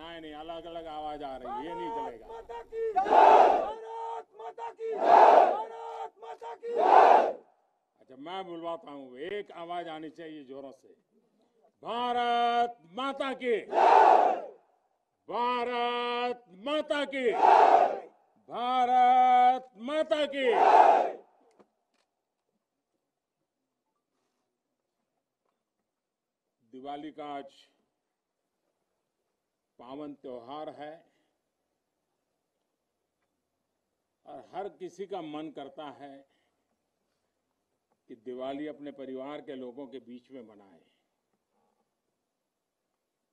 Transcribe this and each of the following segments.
नहीं नहीं, अलग अलग आवाज आ रही है, ये नहीं चलेगा। माता की भारत माता की भारत माता की। अच्छा मैं बुलवाता हूँ, एक आवाज आनी चाहिए जोरों से। भारत माता की, भारत माता की, भारत माता की। दिवाली का आज पावन त्योहार है और हर किसी का मन करता है कि दिवाली अपने परिवार के लोगों के बीच में मनाए।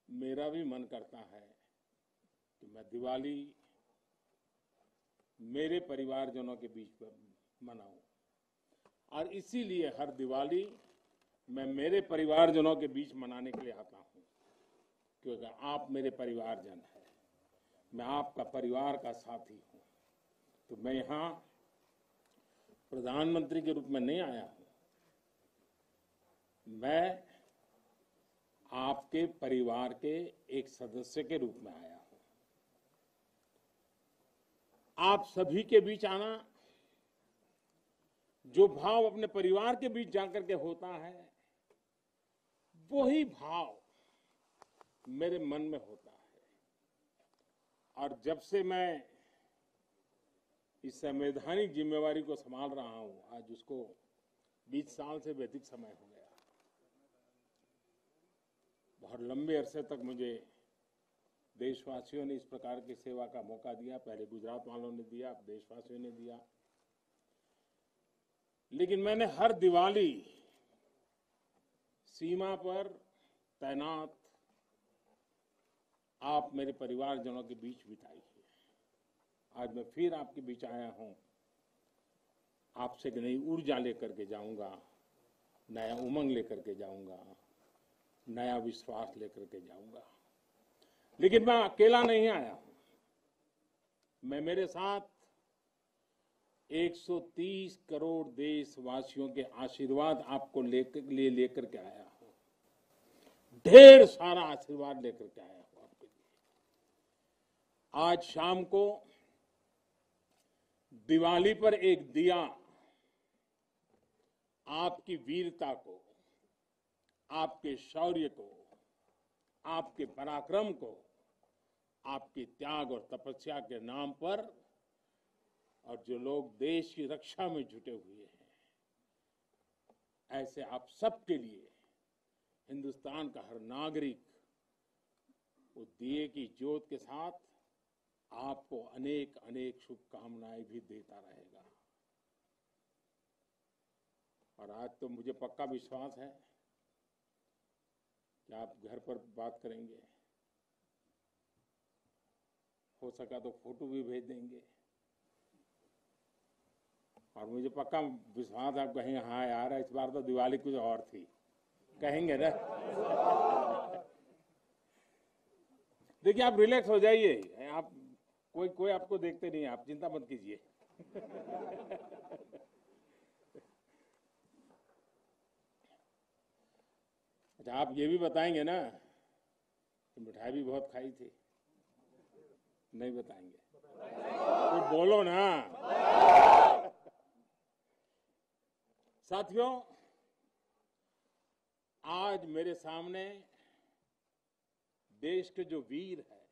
मेरा भी मन करता है कि मैं दिवाली मेरे परिवारजनों के बीच में मनाऊं, और इसीलिए हर दिवाली मैं मेरे परिवारजनों के बीच मनाने के लिए आता हूं, क्योंकि आप मेरे परिवारजन हैं, मैं आपका परिवार का साथी हूं। तो मैं यहां प्रधानमंत्री के रूप में नहीं आया हूं, मैं आपके परिवार के एक सदस्य के रूप में आया हूं। आप सभी के बीच आना, जो भाव अपने परिवार के बीच जाकर के होता है, वही भाव मेरे मन में होता है। और जब से मैं इस संवैधानिक जिम्मेवारी को संभाल रहा हूं, आज उसको 20 साल से भी अधिक समय हो गया। बहुत लंबे अरसे तक मुझे देशवासियों ने इस प्रकार की सेवा का मौका दिया। पहले गुजरात वालों ने दिया, अब देशवासियों ने दिया। लेकिन मैंने हर दिवाली सीमा पर तैनात आप मेरे परिवारजनों के बीच बिताई है। आज मैं फिर आपके बीच आया हूं, आपसे एक नई ऊर्जा लेकर के जाऊंगा, नया उमंग लेकर के जाऊंगा, नया विश्वास लेकर के जाऊंगा। लेकिन मैं अकेला नहीं आया हूं, मैं मेरे साथ 130 करोड़ देशवासियों के आशीर्वाद आपको लेकर के आया हूं। ढेर सारा आशीर्वाद लेकर के आया हूं आपके लिए। आज शाम को दिवाली पर एक दिया आपकी वीरता को, आपके शौर्य को, आपके पराक्रम को, आपके त्याग और तपस्या के नाम पर, और जो लोग देश की रक्षा में जुटे हुए हैं, ऐसे आप सबके लिए हिंदुस्तान का हर नागरिक वो दिए की ज्योत के साथ आपको अनेक अनेक शुभकामनाएं भी देता रहेगा। और आज तो मुझे पक्का विश्वास है कि आप घर पर बात करेंगे, हो सका तो फोटो भी भेज देंगे, और मुझे पक्का विश्वास आप कहेंगे हाँ यार इस बार तो दिवाली कुछ और थी, कहेंगे ना। देखिए आप रिलैक्स हो जाइए, आप कोई आपको देखते नहीं, आप चिंता मत कीजिए। अच्छा आप ये भी बताएंगे ना कि मिठाई भी बहुत खाई थी? नहीं बताएंगे तो बोलो ना। साथियों, आज मेरे सामने देश के जो वीर हैं,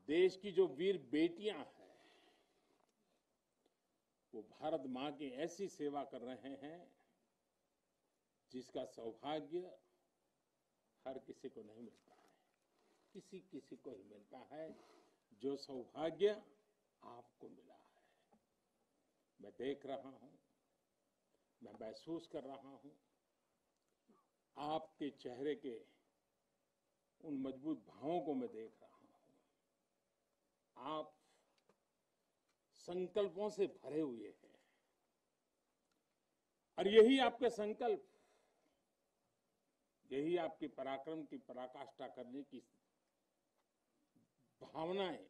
देश की जो वीर बेटियां हैं, वो भारत मां की ऐसी सेवा कर रहे हैं जिसका सौभाग्य हर किसी को नहीं मिलता है। किसी किसी को ही मिलता है जो सौभाग्य आपको मिला है। मैं देख रहा हूं, मैं महसूस कर रहा हूं, आपके चेहरे के उन मजबूत भावों को मैं देख रहा हूं। आप संकल्पों से भरे हुए हैं, और यही आपके संकल्प, यही आपकी पराक्रम की पराकाष्ठा करने की भावनाएं,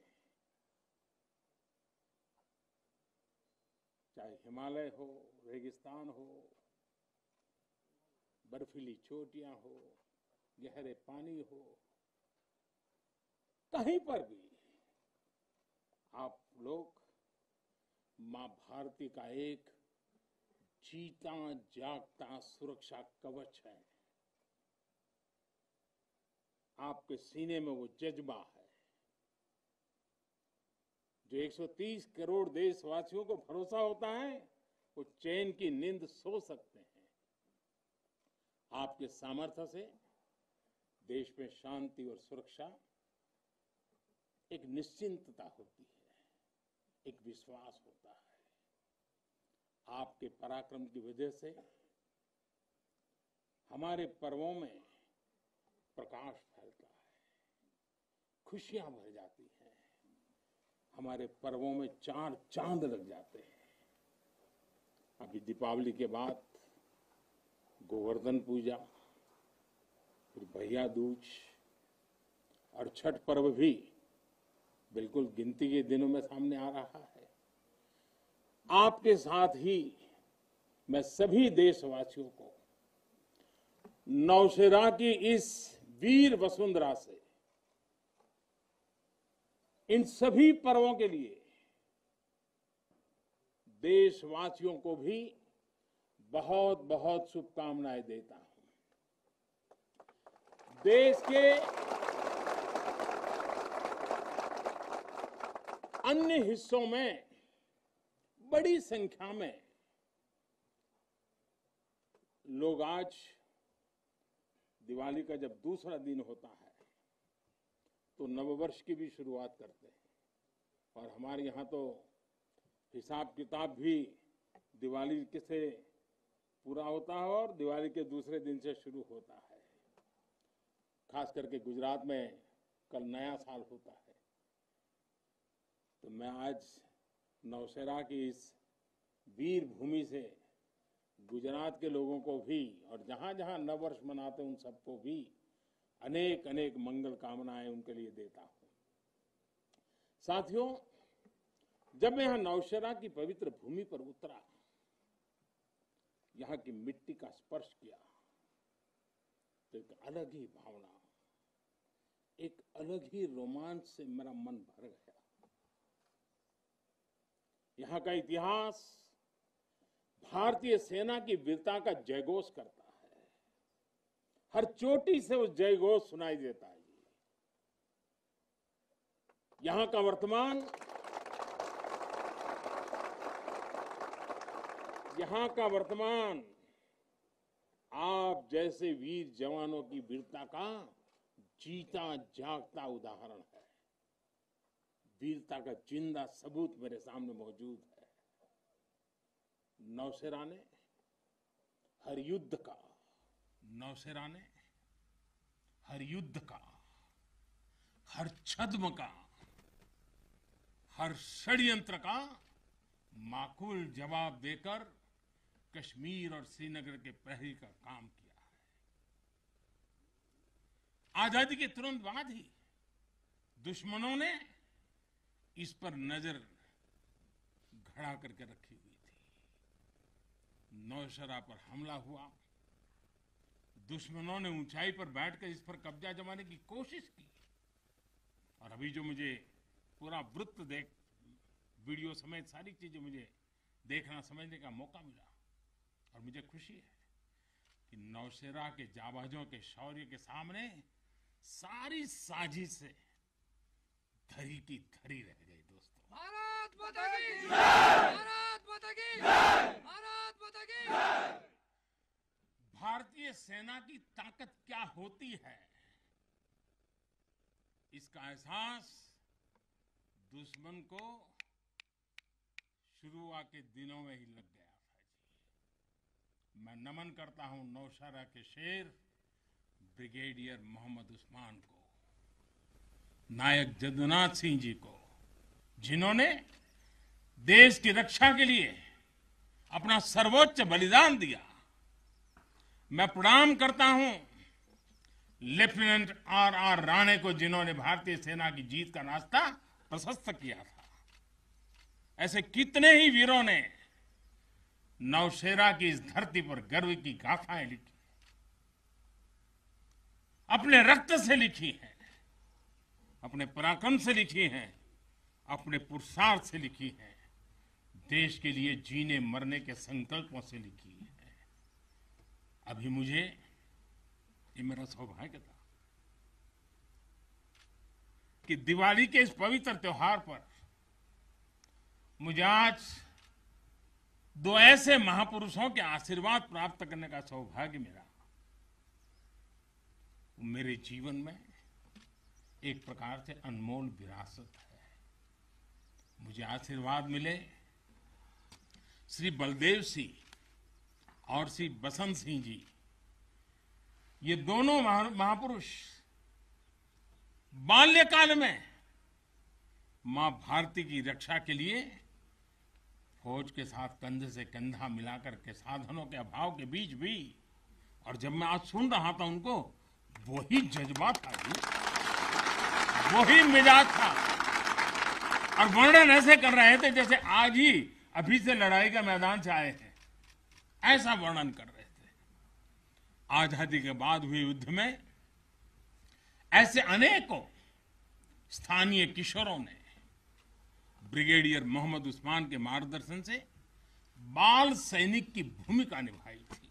चाहे हिमालय हो, रेगिस्तान हो, बर्फीली चोटियां हो, गहरे पानी हो, कहीं पर भी आप लोग मां भारती का एक जीता जागता सुरक्षा कवच है। आपके सीने में वो जज्बा है जो 130 करोड़ देशवासियों को भरोसा होता है, वो चैन की नींद सो सकते हैं। आपके सामर्थ्य से देश में शांति और सुरक्षा एक निश्चिंतता होती है, एक विश्वास होता है। आपके पराक्रम की वजह से हमारे पर्वों में प्रकाश फैलता है, खुशियां भर जाती हैं, हमारे पर्वों में चार चांद लग जाते हैं। अभी दीपावली के बाद गोवर्धन पूजा, फिर भैया दूज और छठ पर्व भी बिल्कुल गिनती के दिनों में सामने आ रहा है। आपके साथ ही मैं सभी देशवासियों को नौशेरा की इस वीर वसुंधरा से इन सभी पर्वों के लिए देशवासियों को भी बहुत बहुत शुभकामनाएं देता हूं। देश के अन्य हिस्सों में बड़ी संख्या में लोग आज दिवाली का जब दूसरा दिन होता है तो नववर्ष की भी शुरुआत करते हैं। और हमारे यहाँ तो हिसाब किताब भी दिवाली से पूरा होता है और दिवाली के दूसरे दिन से शुरू होता है। खास करके गुजरात में कल नया साल होता है। तो मैं आज नौशेरा की इस वीर भूमि से गुजरात के लोगों को भी और जहां जहां नववर्ष मनाते हैं उन सबको भी अनेक अनेक मंगल कामनाएं उनके लिए देता हूं। साथियों, जब मैं यहां नौशेरा की पवित्र भूमि पर उतरा, यहां की मिट्टी का स्पर्श किया, तो एक अलग ही भावना, एक अलग ही रोमांच से मेरा मन भर गया। यहां का इतिहास भारतीय सेना की वीरता का जयघोष करता है। हर चोटी से वो जयघोष सुनाई देता है। यहां का वर्तमान आप जैसे वीर जवानों की वीरता का जीता जागता उदाहरण है। वीरता का जिंदा सबूत मेरे सामने मौजूद है। नौशेरा ने हर युद्ध का, हर छद्म का, हर षड्यंत्र का माकूल जवाब देकर कश्मीर और श्रीनगर के प्रहरी का काम किया है। आजादी के तुरंत बाद ही दुश्मनों ने इस पर नजर खड़ा करके रखी हुई थी। नौशेरा पर हमला हुआ, दुश्मनों ने ऊंचाई पर बैठकर इस पर कब्जा जमाने की कोशिश की। और अभी जो मुझे पूरा वृत्त वीडियो समेत सारी चीजें मुझे देखना समझने का मौका मिला, और मुझे खुशी है कि नौशेरा के जाबाजों के शौर्य के सामने सारी साजिश से धरी की धरी रह गई। दोस्तों, भारत माता की जय! भारत माता की जय! भारत माता की जय! भारतीय सेना की ताकत क्या होती है, इसका एहसास दुश्मन को शुरुआत के दिनों में ही लग गया था जी। मैं नमन करता हूं नौशेरा के शेर ब्रिगेडियर मोहम्मद उस्मान को, नायक जदुनाथ सिंह जी को, जिन्होंने देश की रक्षा के लिए अपना सर्वोच्च बलिदान दिया। मैं प्रणाम करता हूं लेफ्टिनेंट आर राणे को, जिन्होंने भारतीय सेना की जीत का रास्ता प्रशस्त किया था। ऐसे कितने ही वीरों ने नौशेरा की इस धरती पर गर्व की गाथाएं लिखी, अपने रक्त से लिखी है। अपने पराक्रम से लिखी हैं, अपने पुरुषार्थ से लिखी हैं, देश के लिए जीने मरने के संकल्पों से लिखी है। अभी मुझे, ये मेरा सौभाग्य था कि दिवाली के इस पवित्र त्योहार पर मुझे आज दो ऐसे महापुरुषों के आशीर्वाद प्राप्त करने का सौभाग्य मिला। मेरे जीवन में एक प्रकार से अनमोल विरासत है। मुझे आशीर्वाद मिले श्री बलदेव सिंह और श्री बसंत सिंह जी। ये दोनों महापुरुष बाल्यकाल में मां भारती की रक्षा के लिए फौज के साथ कंधे से कंधा मिलाकर के साधनों के अभाव के बीच भी, और जब मैं आज सुन रहा था उनको, वही जज्बा था जी, वही मिजाज था, और वर्णन ऐसे कर रहे थे जैसे आज ही अभी से लड़ाई का मैदान से आए हैं, ऐसा वर्णन कर रहे थे। आजादी के बाद हुए युद्ध में ऐसे अनेकों स्थानीय किशोरों ने ब्रिगेडियर मोहम्मद उस्मान के मार्गदर्शन से बाल सैनिक की भूमिका निभाई थी।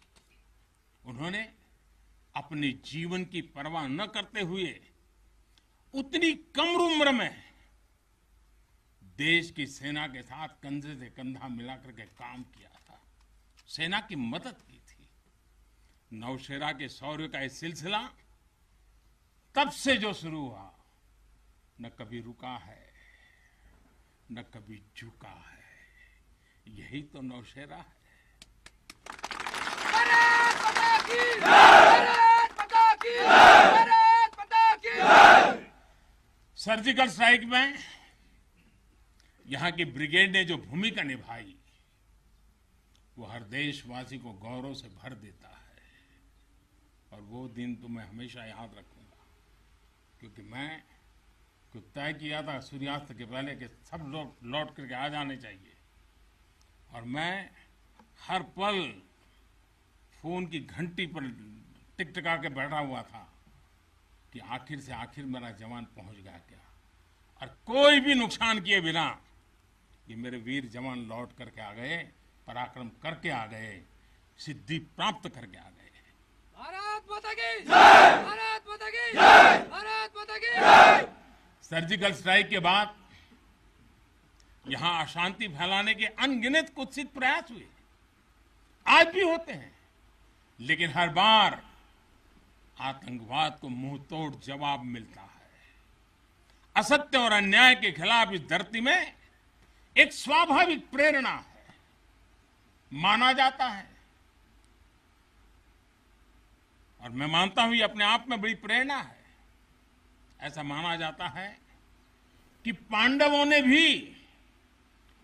उन्होंने अपने जीवन की परवाह न करते हुए उतनी कम उम्र में देश की सेना के साथ कंधे से कंधा मिलाकर के काम किया था, सेना की मदद की थी। नौशेरा के शौर्य का ये सिलसिला तब से जो शुरू हुआ, न कभी रुका है, न कभी झुका है। यही तो नौशेरा है। भारत माता की जय! भारत माता की जय! भारत माता की जय! सर्जिकल स्ट्राइक में यहां की ब्रिगेड ने जो भूमिका निभाई, वो हर देशवासी को गौरव से भर देता है। और वो दिन तो मैं हमेशा याद रखूंगा, क्योंकि मैं कुछ तय किया था सूर्यास्त के पहले कि सब लोग लौट करके आ जाने चाहिए, और मैं हर पल फोन की घंटी पर टिकटिका के बैठा हुआ था कि आखिर से आखिर मेरा जवान पहुंच गया क्या, और कोई भी नुकसान किए बिना ये मेरे वीर जवान लौट करके आ गए, पराक्रम करके आ गए, सिद्धि प्राप्त करके आ गए। भारत माता की जय! भारत माता की जय! भारत माता की जय! सर्जिकल स्ट्राइक के बाद यहां अशांति फैलाने के अनगिनत कुत्सित प्रयास हुए, आज भी होते हैं, लेकिन हर बार आतंकवाद को मुंह तोड़ जवाब मिलता है। असत्य और अन्याय के खिलाफ इस धरती में एक स्वाभाविक प्रेरणा है, माना जाता है, और मैं मानता हूं ये अपने आप में बड़ी प्रेरणा है। ऐसा माना जाता है कि पांडवों ने भी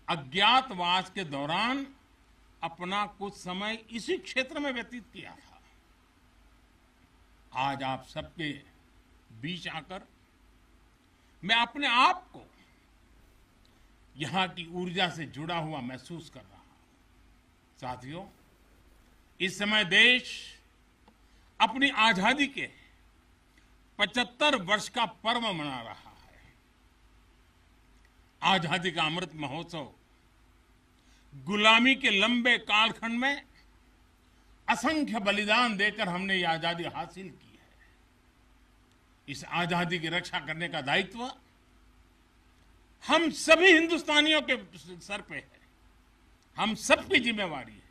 अज्ञातवास के दौरान अपना कुछ समय इसी क्षेत्र में व्यतीत किया था। आज आप सबके बीच आकर मैं अपने आप को यहां की ऊर्जा से जुड़ा हुआ महसूस कर रहा हूं। साथियों, इस समय देश अपनी आजादी के 75 वर्ष का पर्व मना रहा है। आजादी का अमृत महोत्सव गुलामी के लंबे कालखंड में असंख्य बलिदान देकर हमने ये आजादी हासिल की है। इस आजादी की रक्षा करने का दायित्व हम सभी हिंदुस्तानियों के सर पे है, हम सबकी जिम्मेवारी है।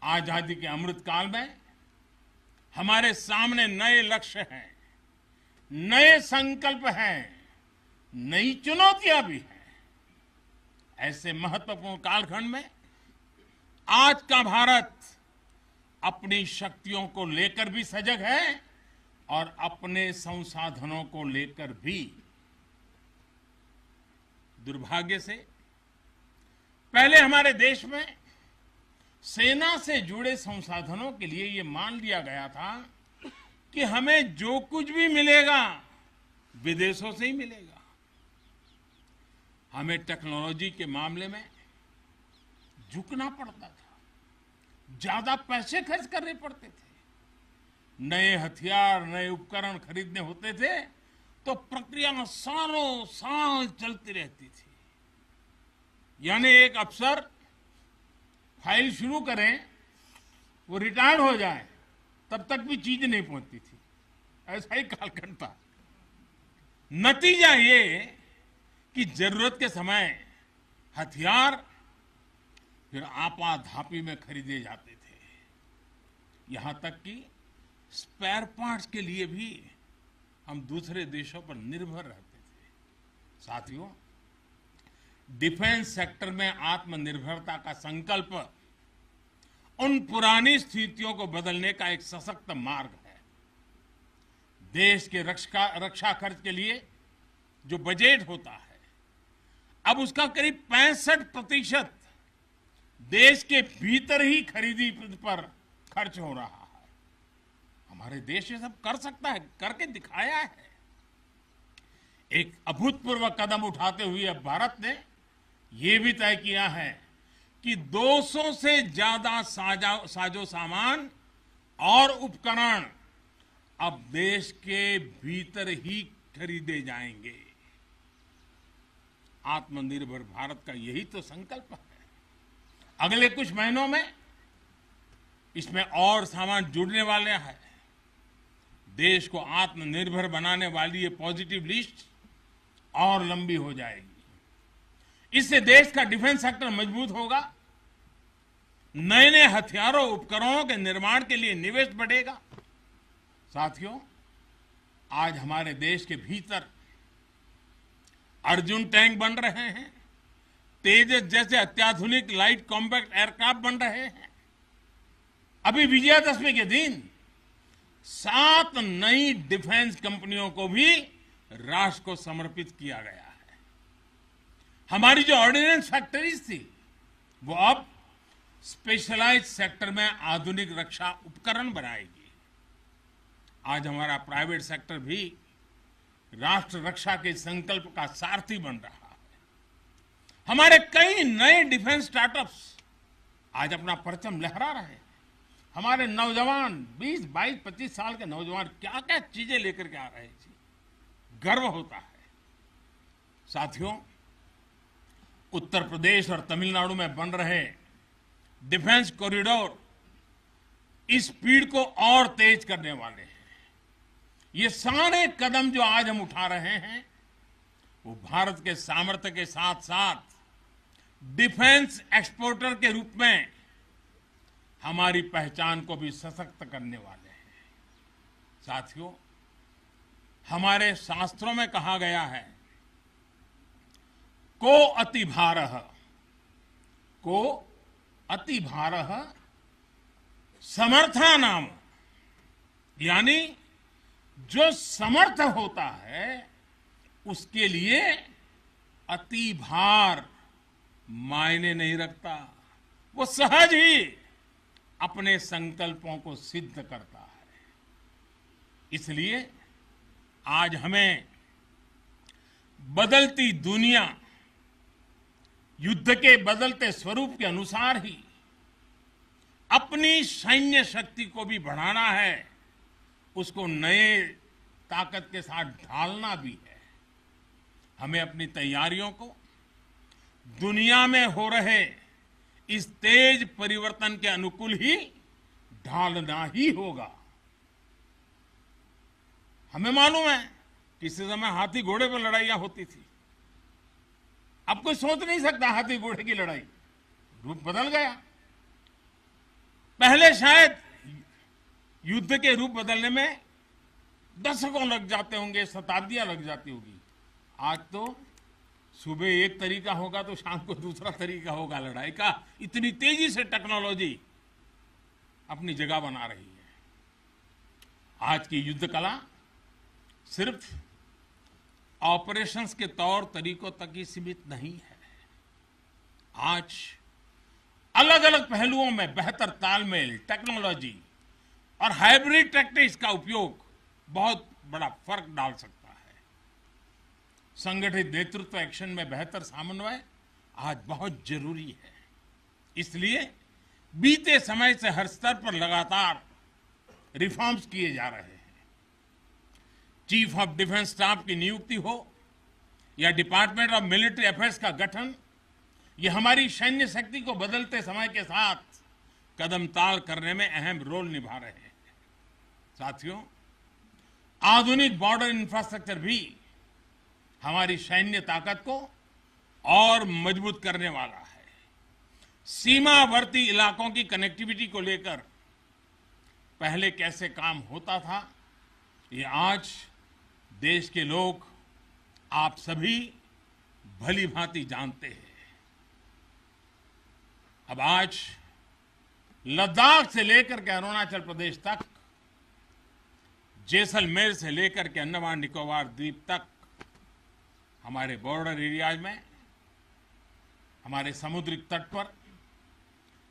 आजादी के अमृत काल में हमारे सामने नए लक्ष्य हैं, नए संकल्प हैं, नई चुनौतियां भी हैं। ऐसे महत्वपूर्ण कालखंड में आज का भारत अपनी शक्तियों को लेकर भी सजग है और अपने संसाधनों को लेकर भी। दुर्भाग्य से पहले हमारे देश में सेना से जुड़े संसाधनों के लिए ये मान लिया गया था कि हमें जो कुछ भी मिलेगा विदेशों से ही मिलेगा। हमें टेक्नोलॉजी के मामले में झुकना पड़ता था, ज्यादा पैसे खर्च करने पड़ते थे, नए हथियार नए उपकरण खरीदने होते थे तो प्रक्रिया सालों साल चलती रहती थी। यानी एक अफसर फाइल शुरू करें, वो रिटायर्ड हो जाए, तब तक भी चीज नहीं पहुंचती थी। ऐसा ही कालखंड था। नतीजा ये कि जरूरत के समय हथियार फिर आपाधापी में खरीदे जाते थे। यहां तक कि स्पेयर पार्ट्स के लिए भी हम दूसरे देशों पर निर्भर रहते थे। साथियों, डिफेंस सेक्टर में आत्मनिर्भरता का संकल्प उन पुरानी स्थितियों को बदलने का एक सशक्त मार्ग है। देश के रक्षा खर्च के लिए जो बजट होता है, अब उसका करीब 65% देश के भीतर ही खरीदी पर खर्च हो रहा है। हमारे देश ये सब कर सकता है, करके दिखाया है। एक अभूतपूर्व कदम उठाते हुए अब भारत ने यह भी तय किया है कि 200 से ज्यादा साजो सामान और उपकरण अब देश के भीतर ही खरीदे जाएंगे। आत्मनिर्भर भारत का यही तो संकल्प है। अगले कुछ महीनों में इसमें और सामान जुड़ने वाले हैं। देश को आत्मनिर्भर बनाने वाली ये पॉजिटिव लिस्ट और लंबी हो जाएगी। इससे देश का डिफेंस सेक्टर मजबूत होगा, नए नए हथियारों उपकरणों के निर्माण के लिए निवेश बढ़ेगा। साथियों, आज हमारे देश के भीतर अर्जुन टैंक बन रहे हैं, तेजस जैसे अत्याधुनिक लाइट कॉम्पैक्ट एयरक्राफ्ट बन रहे हैं। अभी विजयादशमी के दिन 7 नई डिफेंस कंपनियों को भी राष्ट्र को समर्पित किया गया है। हमारी जो ऑर्डिनेंस फैक्ट्रीज थी, वो अब स्पेशलाइज्ड सेक्टर में आधुनिक रक्षा उपकरण बनाएगी। आज हमारा प्राइवेट सेक्टर भी राष्ट्र रक्षा के संकल्प का सारथी बन रहा है। हमारे कई नए डिफेंस स्टार्टअप्स आज अपना परचम लहरा रहे हैं। हमारे नौजवान 20, 22, 25 साल के नौजवान क्या क्या चीजें लेकर के आ रहे हैं, गर्व होता है। साथियों, उत्तर प्रदेश और तमिलनाडु में बन रहे डिफेंस कॉरिडोर इस स्पीड को और तेज करने वाले हैं। ये सारे कदम जो आज हम उठा रहे हैं, वो भारत के सामर्थ्य के साथ साथ डिफेंस एक्सपोर्टर के रूप में हमारी पहचान को भी सशक्त करने वाले हैं। साथियों, हमारे शास्त्रों में कहा गया है, को अति भारः समर्था नाम, यानी जो समर्थ होता है उसके लिए अति भार मायने नहीं रखता। वो सहज ही अपने संकल्पों को सिद्ध करता है। इसलिए आज हमें बदलती दुनिया, युद्ध के बदलते स्वरूप के अनुसार ही अपनी सैन्य शक्ति को भी बढ़ाना है, उसको नए ताकत के साथ ढालना भी है। हमें अपनी तैयारियों को दुनिया में हो रहे इस तेज परिवर्तन के अनुकूल ही ढालना ही होगा। हमें मालूम है किसी समय हाथी घोड़े पर लड़ाइयां होती थी। अब कोई सोच नहीं सकता हाथी घोड़े की लड़ाई, रूप बदल गया। पहले शायद युद्ध के रूप बदलने में दशकों लग जाते होंगे, शताब्दियां लग जाती होगी। आज तो सुबह एक तरीका होगा तो शाम को दूसरा तरीका होगा लड़ाई का। इतनी तेजी से टेक्नोलॉजी अपनी जगह बना रही है। आज की युद्ध कला सिर्फ ऑपरेशंस के तौर तरीकों तक ही सीमित नहीं है। आज अलग अलग पहलुओं में बेहतर तालमेल, टेक्नोलॉजी और हाइब्रिड टैक्टिक्स का उपयोग बहुत बड़ा फर्क डाल सकता है। संगठित नेतृत्व एक्शन में बेहतर समन्वय आज बहुत जरूरी है। इसलिए बीते समय से हर स्तर पर लगातार रिफॉर्म्स किए जा रहे हैं। चीफ ऑफ डिफेंस स्टाफ की नियुक्ति हो या डिपार्टमेंट ऑफ मिलिट्री अफेयर्स का गठन, ये हमारी सैन्य शक्ति को बदलते समय के साथ कदम ताल करने में अहम रोल निभा रहे हैं। साथियों, आधुनिक बॉर्डर इंफ्रास्ट्रक्चर भी हमारी सैन्य ताकत को और मजबूत करने वाला है। सीमावर्ती इलाकों की कनेक्टिविटी को लेकर पहले कैसे काम होता था, ये आज देश के लोग, आप सभी भली भांति जानते हैं। अब आज लद्दाख से लेकर के अरुणाचल प्रदेश तक, जैसलमेर से लेकर के अंडमान निकोबार द्वीप तक, हमारे बॉर्डर एरियाज में, हमारे समुद्रिक तट पर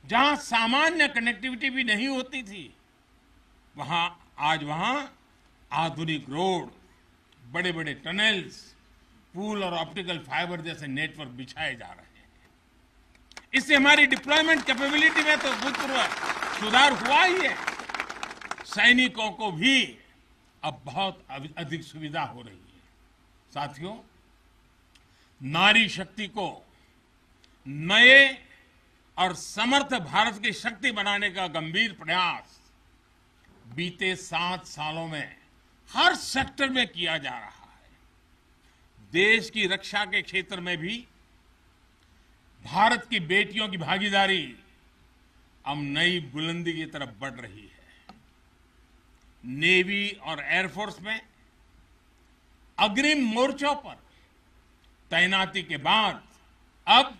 जहां सामान्य कनेक्टिविटी भी नहीं होती थी, आज वहां आधुनिक रोड, बड़े बड़े टनल्स, पूल और ऑप्टिकल फाइबर जैसे नेटवर्क बिछाए जा रहे हैं। इससे हमारी डिप्लॉयमेंट कैपेबिलिटी में तो भूतपूर्व सुधार हुआ ही है। सैनिकों को भी अब बहुत अधिक सुविधा हो रही है। साथियों, नारी शक्ति को नए और समर्थ भारत की शक्ति बनाने का गंभीर प्रयास बीते 7 सालों में हर सेक्टर में किया जा रहा है। देश की रक्षा के क्षेत्र में भी भारत की बेटियों की भागीदारी अब नई बुलंदी की तरफ बढ़ रही है। नेवी और एयरफोर्स में अग्रिम मोर्चों पर तैनाती के बाद अब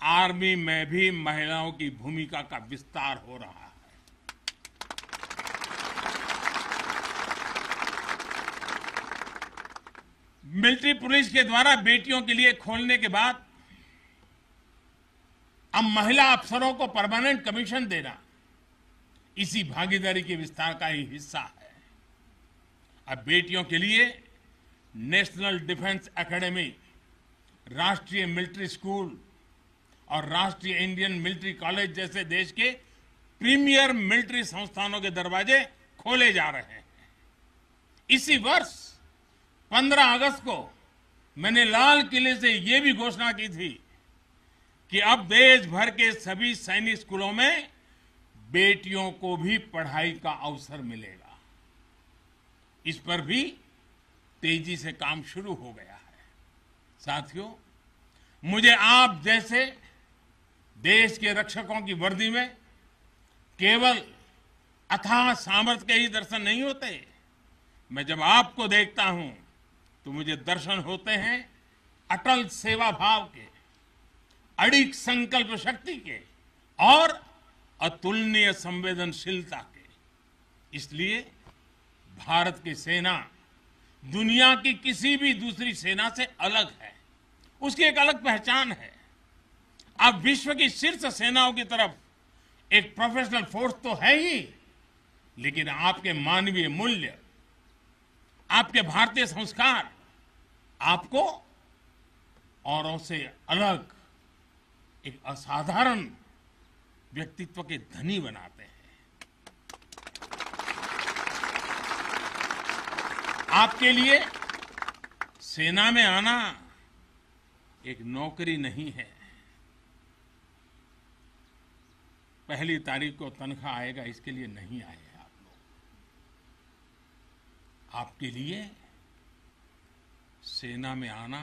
आर्मी में भी महिलाओं की भूमिका का विस्तार हो रहा है। मिलिट्री पुलिस के द्वारा बेटियों के लिए खोलने के बाद अब महिला अफसरों को परमानेंट कमीशन देना इसी भागीदारी के विस्तार का ही हिस्सा है। अब बेटियों के लिए नेशनल डिफेंस एकेडमी, राष्ट्रीय मिलिट्री स्कूल और राष्ट्रीय इंडियन मिलिट्री कॉलेज जैसे देश के प्रीमियर मिलिट्री संस्थानों के दरवाजे खोले जा रहे हैं। इसी वर्ष 15 अगस्त को मैंने लाल किले से यह भी घोषणा की थी कि अब देश भर के सभी सैनिक स्कूलों में बेटियों को भी पढ़ाई का अवसर मिलेगा। इस पर भी तेजी से काम शुरू हो गया है। साथियों, मुझे आप जैसे देश के रक्षकों की वर्दी में केवल अथाह सामर्थ्य के ही दर्शन नहीं होते। मैं जब आपको देखता हूं तो मुझे दर्शन होते हैं अटल सेवा भाव के, अडिग संकल्प शक्ति के और अतुलनीय संवेदनशीलता के। इसलिए भारत की सेना दुनिया की किसी भी दूसरी सेना से अलग है। उसकी एक अलग पहचान है। अब विश्व की शीर्ष सेनाओं की तरफ एक प्रोफेशनल फोर्स तो है ही, लेकिन आपके मानवीय मूल्य, आपके भारतीय संस्कार आपको औरों से अलग एक असाधारण व्यक्तित्व के धनी बनाते हैं। आपके लिए सेना में आना एक नौकरी नहीं है। पहली तारीख को तनख्वाह आएगा इसके लिए नहीं आए हैं आप लोग। आपके लिए सेना में आना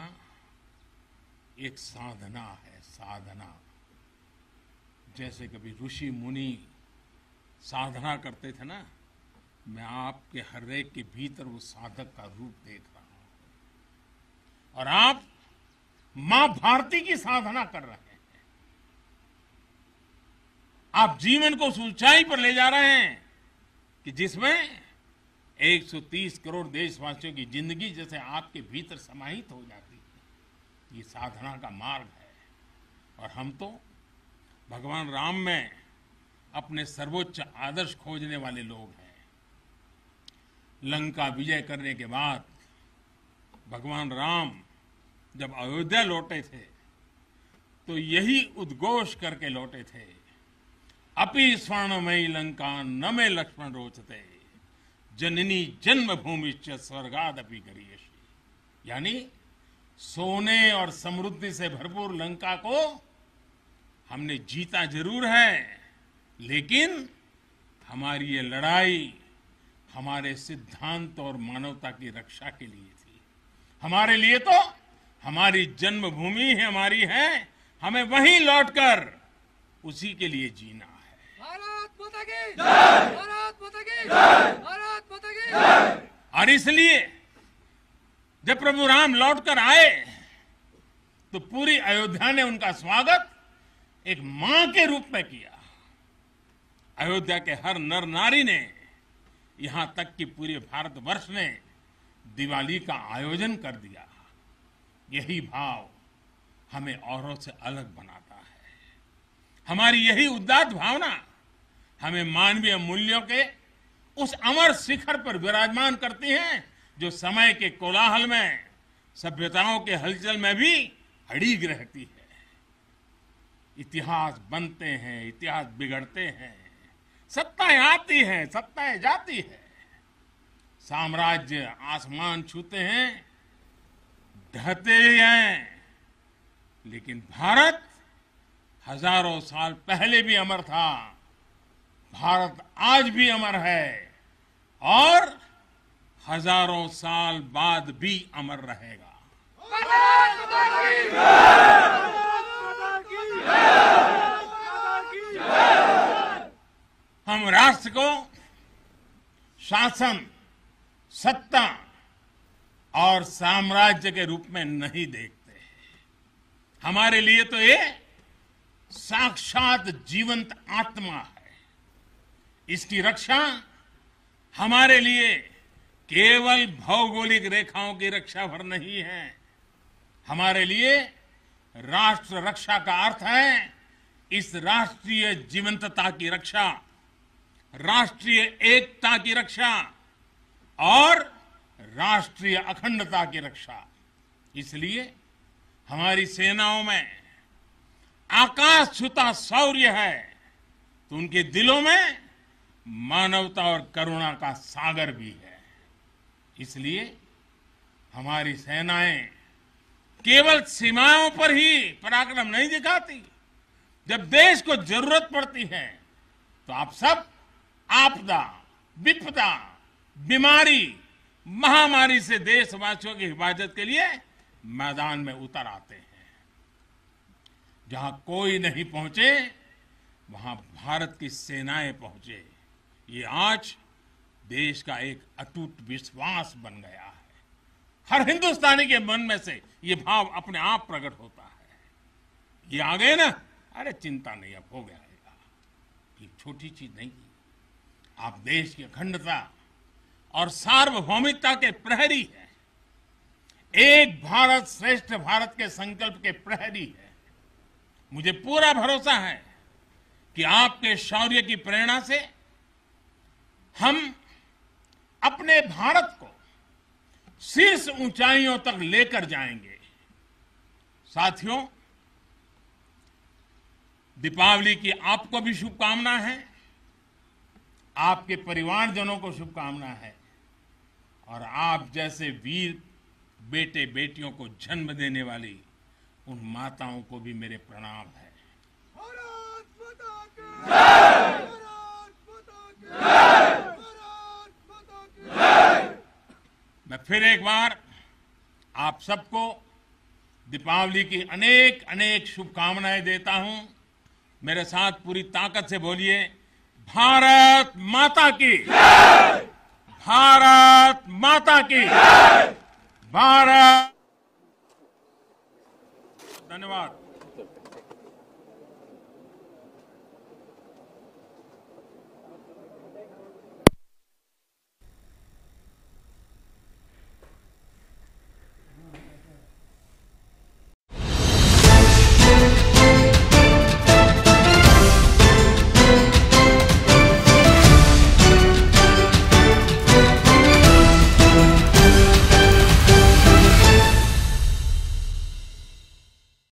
एक साधना है, साधना। जैसे कभी ऋषि मुनि साधना करते थे ना, मैं आपके हर एक के भीतर वो साधक का रूप देख रहा हूं। और आप मां भारती की साधना कर रहे हैं। आप जीवन को उस ऊंचाई पर ले जा रहे हैं कि जिसमें 130 करोड़ देशवासियों की जिंदगी जैसे आपके भीतर समाहित हो जाती है। ये साधना का मार्ग है। और हम तो भगवान राम में अपने सर्वोच्च आदर्श खोजने वाले लोग हैं। लंका विजय करने के बाद भगवान राम जब अयोध्या लौटे थे तो यही उद्घोष करके लौटे थे, अपि स्वर्णमयी लंका न मे लक्ष्मण रोचते, जननी जन्मभूमिश्च स्वर्गादपि गरीयसी। यानी सोने और समृद्धि से भरपूर लंका को हमने जीता जरूर है, लेकिन हमारी ये लड़ाई हमारे सिद्धांत और मानवता की रक्षा के लिए थी। हमारे लिए तो हमारी जन्मभूमि हमारी है, हमें वहीं लौटकर उसी के लिए जीना है। भारत माता की जय, भारत माता की जय, भारत माता की जय। और इसलिए जब प्रभु राम लौटकर आए तो पूरी अयोध्या ने उनका स्वागत एक मां के रूप में किया। अयोध्या के हर नर नारी ने, यहां तक कि पूरे भारतवर्ष ने दिवाली का आयोजन कर दिया। यही भाव हमें औरों से अलग बनाता है। हमारी यही उदात्त भावना हमें मानवीय मूल्यों के उस अमर शिखर पर विराजमान करती है जो समय के कोलाहल में, सभ्यताओं के हलचल में भी अड़िग रहती है। इतिहास बनते हैं, इतिहास बिगड़ते हैं, सत्ताएं आती हैं, सत्ताएं जाती है, साम्राज्य आसमान छूते हैं, ढहते हैं, लेकिन भारत हजारों साल पहले भी अमर था, भारत आज भी अमर है और हजारों साल बाद भी अमर रहेगा। भारत माता की जय, हम राष्ट्र को शासन, सत्ता और साम्राज्य के रूप में नहीं देखते। हमारे लिए तो ये साक्षात जीवंत आत्मा है। इसकी रक्षा हमारे लिए केवल भौगोलिक रेखाओं की रक्षा भर नहीं है। हमारे लिए राष्ट्र रक्षा का अर्थ है इस राष्ट्रीय जीवंतता की रक्षा, राष्ट्रीय एकता की रक्षा और राष्ट्रीय अखंडता की रक्षा। इसलिए हमारी सेनाओं में आकाश छूता शौर्य है तो उनके दिलों में मानवता और करुणा का सागर भी है। इसलिए हमारी सेनाएं केवल सीमाओं पर ही पराक्रम नहीं दिखाती। जब देश को जरूरत पड़ती है तो आप सब आपदा, विपदा, बीमारी, महामारी से देशवासियों की हिफाजत के लिए मैदान में उतर आते हैं। जहां कोई नहीं पहुंचे वहां भारत की सेनाएं पहुंचे। ये आज देश का एक अटूट विश्वास बन गया है। हर हिंदुस्तानी के मन में से ये भाव अपने आप प्रकट होता है। ये आ गए ना, अरे चिंता नहीं, अब हो गया। ये छोटी चीज नहीं। आप देश की अखंडता और सार्वभौमिकता के प्रहरी हैं। एक भारत श्रेष्ठ भारत के संकल्प के प्रहरी हैं। मुझे पूरा भरोसा है कि आपके शौर्य की प्रेरणा से हम अपने भारत को शीर्ष ऊंचाइयों तक लेकर जाएंगे। साथियों, दीपावली की आपको भी शुभकामना है, आपके परिवारजनों को शुभकामना है और आप जैसे वीर बेटे बेटियों को जन्म देने वाली उन माताओं को भी मेरे प्रणाम है। भारत माता की जय, भारत माता की जय, भारत माता की जय। मैं फिर एक बार आप सबको दीपावली की अनेक अनेक शुभकामनाएं देता हूं। मेरे साथ पूरी ताकत से बोलिए, भारत माता की जय, भारत माता की जय, भारत। धन्यवाद।